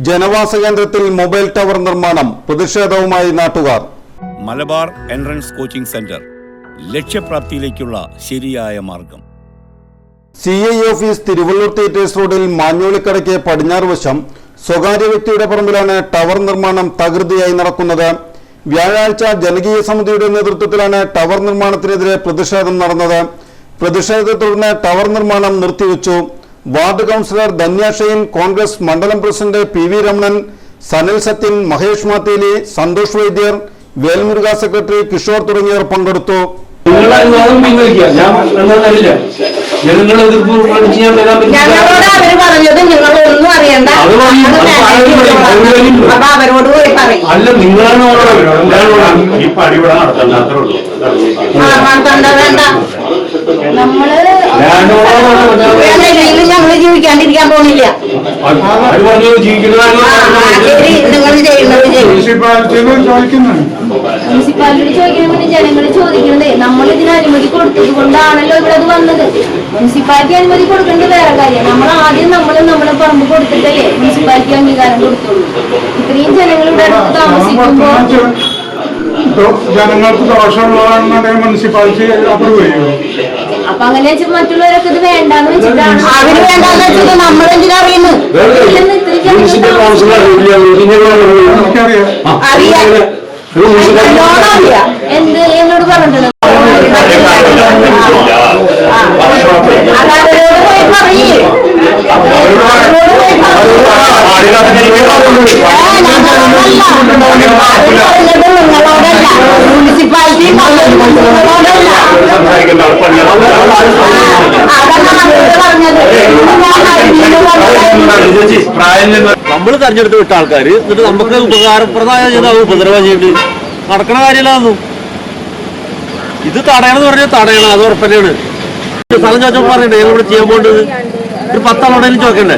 ജനവാസ കേന്ദ്രത്തിൽ mobile tower നിർമ്മാണം പ്രതിഷേധവുമായി നാട്ടുകാർ. മലബാർ എൻട്രൻസ് കോച്ചിംഗ് സെന്റർ ലക്ഷ്യപ്രാപ്തിയിലേക്കുള്ള ശരിയായ മാർഗം. CI ഓഫീസ് തിരുവള്ളൂർ തിയേറ്റേഴ്സ് റോഡിൽ മാഞ്ഞോളിക്കടയ്ക്ക് പടിഞ്ഞാറ് വശം സ്വകാര്യ വ്യക്തിയുടെ പറമ്പിലാണ് ടവർ നിർമ്മാണം തകൃതിയായി നടക്കുന്നത്. വ്യാഴാഴ്ച ജനകീയ സമിതിയുടെ നേതൃത്വത്തിലാണ് ടവർ നിർമ്മാണത്തിനെതിരെ പ്രതിഷേധം നടന്നത്. പ്രതിഷേധത്തെ തുടർന്ന് ടവർ നിർമ്മാണം നിർത്തിവെച്ചു. Ward councillor Dhanya Shane, Congress മണ്ഡലം പ്രസിഡന്റ് PV രമണൻ, സനിൽ സത്യൻ, മഹേഷ് മാത്തേലി, സന്തോഷ് വൈദ്യർ, വേൽമുരുക സെക്രട്ടറി കിഷോർ തുടങ്ങിയവർ പങ്കെടുത്തു. ഞങ്ങള് ജീവിക്കാണ്ടിരിക്കാൻ പോണില്ല. മുനിസിപ്പാലിറ്റി ചോദിക്കാൻ വേണ്ടി ജനങ്ങൾ ചോദിക്കുന്നത് നമ്മൾ ഇതിന് അനുമതി കൊടുത്തത് കൊണ്ടാണല്ലോ ഇവിടെ അത് വന്നത്. മുനിസിപ്പാലിറ്റി അനുമതി കൊടുക്കേണ്ടത് വേറെ കാര്യം. നമ്മൾ ആദ്യം നമ്മളെ പറമ്പ് കൊടുത്തിട്ടല്ലേ മുനിസിപ്പാലിറ്റി അംഗീകാരം കൊടുത്തുള്ളൂ. ഇത്രയും ജനങ്ങൾ ഇവിടെ അടുത്ത് താമസിക്കുമ്പോ ജനങ്ങൾക്ക് ദോഷമുള്ളതാണെന്നുണ്ടെങ്കിൽ മുനിസിപ്പാലിറ്റി അപ്രൂവ് ചെയ്യും. അപ്പൊ അങ്ങനെ വെച്ചാൽ മറ്റുള്ളവരൊക്കെ ഇത് വേണ്ടാന്ന് വെച്ചിട്ടാണ്. അവര് വേണ്ടാന്ന് വെച്ചിട്ട് നമ്മളെന്തിനാ അറിയുന്നത്? അറിയാം എന്ത് എന്നോട് പറഞ്ഞിട്ടുണ്ട്. അതവരോട് പോയി പറയേ നിങ്ങളോടല്ല, മുനിസിപ്പാലിറ്റി നമ്മൾ തെരഞ്ഞെടുത്ത് വിട്ട ആൾക്കാർ എന്നിട്ട് നമുക്ക് ഉപകാരപ്രദമായ ഉപദ്രവം ചെയ്യേണ്ടി നടക്കണ കാര്യമല്ലാന്നു. ഇത് തടയണമെന്ന് പറഞ്ഞാൽ തടയണം, അത് ഉറപ്പന്നെയാണ്. സ്ഥലം ചോദിച്ചപ്പോൾ പറഞ്ഞിട്ട് ഞങ്ങൾ ഇവിടെ ചെയ്യാൻ പോകേണ്ടത് ഒരു 10 ആളോടെങ്കിലും ചോദിക്കണ്ടേ.